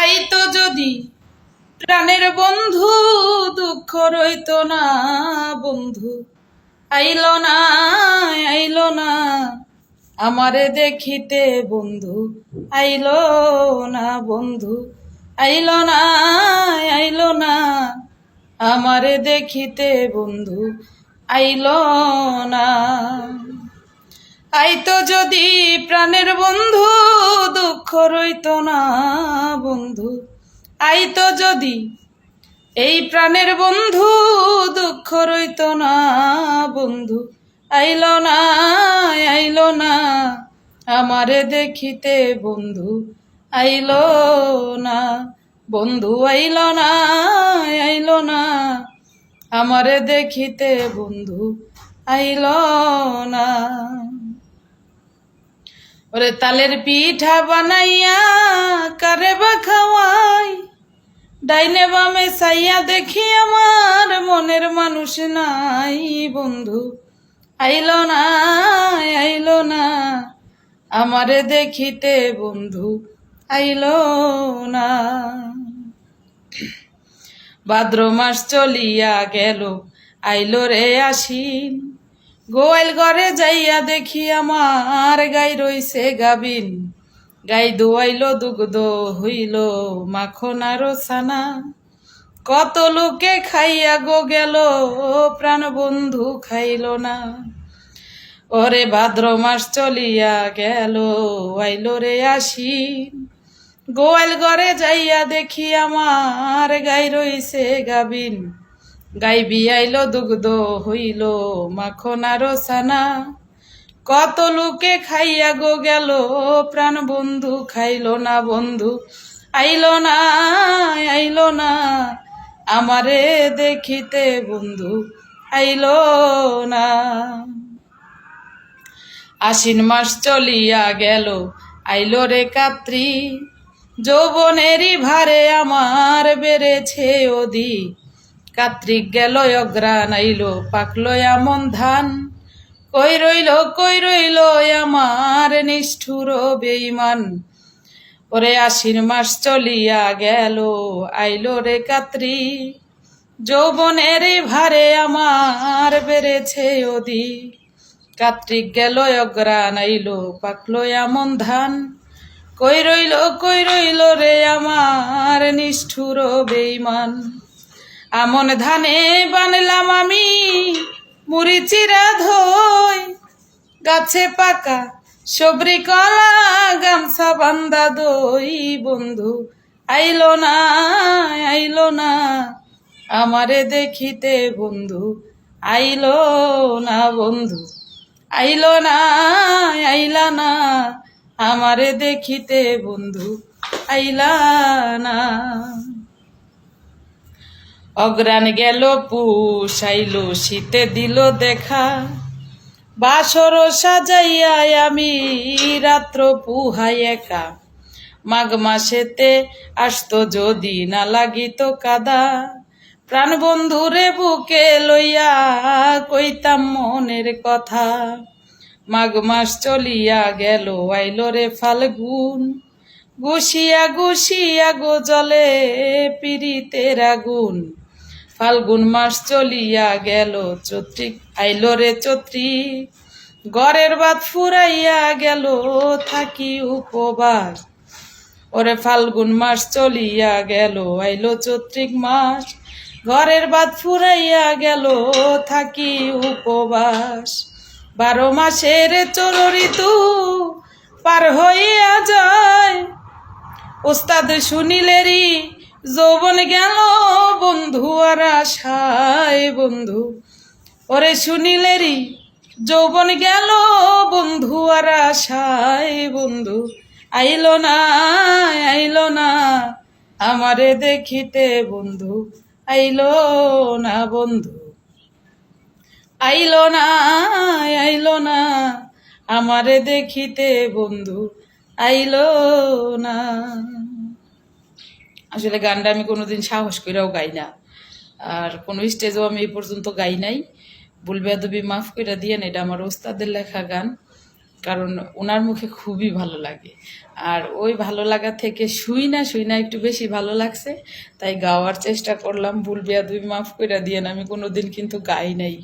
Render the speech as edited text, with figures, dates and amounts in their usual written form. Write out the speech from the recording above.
আইতো যদি প্রাণের বন্ধু, দুঃখ রইতো না বন্ধু। আইলো না, আইলো না আমারে দেখিতে বন্ধু। আইলো না বন্ধু, আইলো না, আইলো না আমারে দেখিতে বন্ধু। আইলো না। আইতো যদি প্রাণের বন্ধু, দুঃখ রইতো না বন্ধু। আইতো যদি এই প্রাণের বন্ধু, দুঃখ রইতো না বন্ধু। আইলো না, আইলো না আমারে দেখিতে বন্ধু। আইলো না বন্ধু, আইলো না, আইলো না আমারে দেখিতে বন্ধু। আইলো না। ওরে তালের পিঠা বানাইয়া কারে বা খাওয়াই, ডাইনে বামে চাইয়া দেখি আমার মনের মানুষ নাই বন্ধু। আইলো না, আইলো না আমারে দেখিতে বন্ধু। আইলো না। ভাদ্র মাস চলিয়া গেল, আইলো রে আশ্বিন। গোয়াল ঘরে যাইয়া দেখি আমার গাই রইছে গাবিন। গাই দোয়াইলো দুগ্ধ হইল মাখন আরো ছানা। কত লোকে খাইয়া গো গেল, প্রাণ বন্ধু খাইল না। ওরে ভাদ্র মাস চলিয়া গেল, আইলো রে আশ্বিন। গোয়াল ঘরে যাইয়া দেখি আমার গাই রইছে গাবিন। গাই বিয়াইলো দুগ্ধ হইল মাখন আরো ছানা। কত লোকে খাইয়া গো গেল, প্রাণ বন্ধু খাইল না বন্ধু। আইলো না, আইলো না আমারে দেখিতে বন্ধু। আইলো না। আশ্বিন মাস চলিয়া গেল, আইলো রে কাত্রি। যৌবনেরই ভারে আমার বেড়েছে অধিক। কার্তিক গেল অগ্রাণ আইলো, পাকলো এমন ধান। কই রইল আমার নিষ্ঠুর বেঈমান। ওরে আশ্বিন মাস চলিয়া গেল, আইলো রে কাত্রি। যৌবনের ভারে আমার বেড়েছে অধিক। কার্তিক গেল অগ্রাণ আইলো, পাকলো এমন ধান। কই রইল রে আমার নিষ্ঠুর বেঈমান। আমন ধানে বানলাম আমি মুড়ি চিরা ধই। গাছে পাকা সবরি কলা, গামছা বান্দা দই বন্ধু। আইলো না, আইলো না আমারে দেখিতে বন্ধু। আইলো না বন্ধু, আইলো না, আইলা না আমারে দেখিতে বন্ধু। আইলা না। অগ্রাণ গেল পুষ আইলো, শীতে দিল দেখা। বাসর সাজাইয়া আমি রাত্র পুহাই একা। মাঘ মাসেতে আসতো যদি না লাগিত কাদা। প্রাণ বন্ধুরে বুকে লইয়া কইতাম মনের কথা। মাঘ মাস চলিয়া গেল, আইলো রে ফাল্গুন। গুছিয়া গুছিয়া গো জলে পিরিতের আগুন। ফাল্গুন মাস চলিয়া গেল, চৈত্রিক আইলো রে চৈত্রিক। ঘরের ভাত ফুরাইয়া গেল, থাকি উপবাস। ওরে ফাল্গুন মাস চলিয়া গেল, আইলো চৈত্রিক মাস। ঘরের ভাত ফুরাইয়া গেল, থাকি উপবাস। 12 মাসের 14 ঋতু পার হইয়া যায়। ওস্তাদ শুনিলেরি যৌবন গেল বন্ধু আর আশায় বন্ধু। ওরে শুনিলেরি যৌবন গেল বন্ধু আর আশায় বন্ধু। আইলো না, আইলো না আমারে দেখিতে বন্ধু। আইলো না বন্ধু, আইলো না, আইলো না আমারে দেখিতে বন্ধু। আইলো না। আসলে গানটা আমি কোনোদিন সাহস কইরাও গাই না, আর কোনো স্টেজেও আমি এই পর্যন্ত গাই নাই। ভুল বেয়াদবি মাফ কইরা দিয়েন, এটা আমার ওস্তাদের লেখা গান। কারণ ওনার মুখে খুবই ভালো লাগে। আর ওই ভালো লাগা থেকে শুই না একটু বেশি ভালো লাগছে, তাই গাওয়ার চেষ্টা করলাম। ভুল বেয়াদবি মাফ কইরা দিয়েন, আমি কোনোদিন কিন্তু গাই নাই।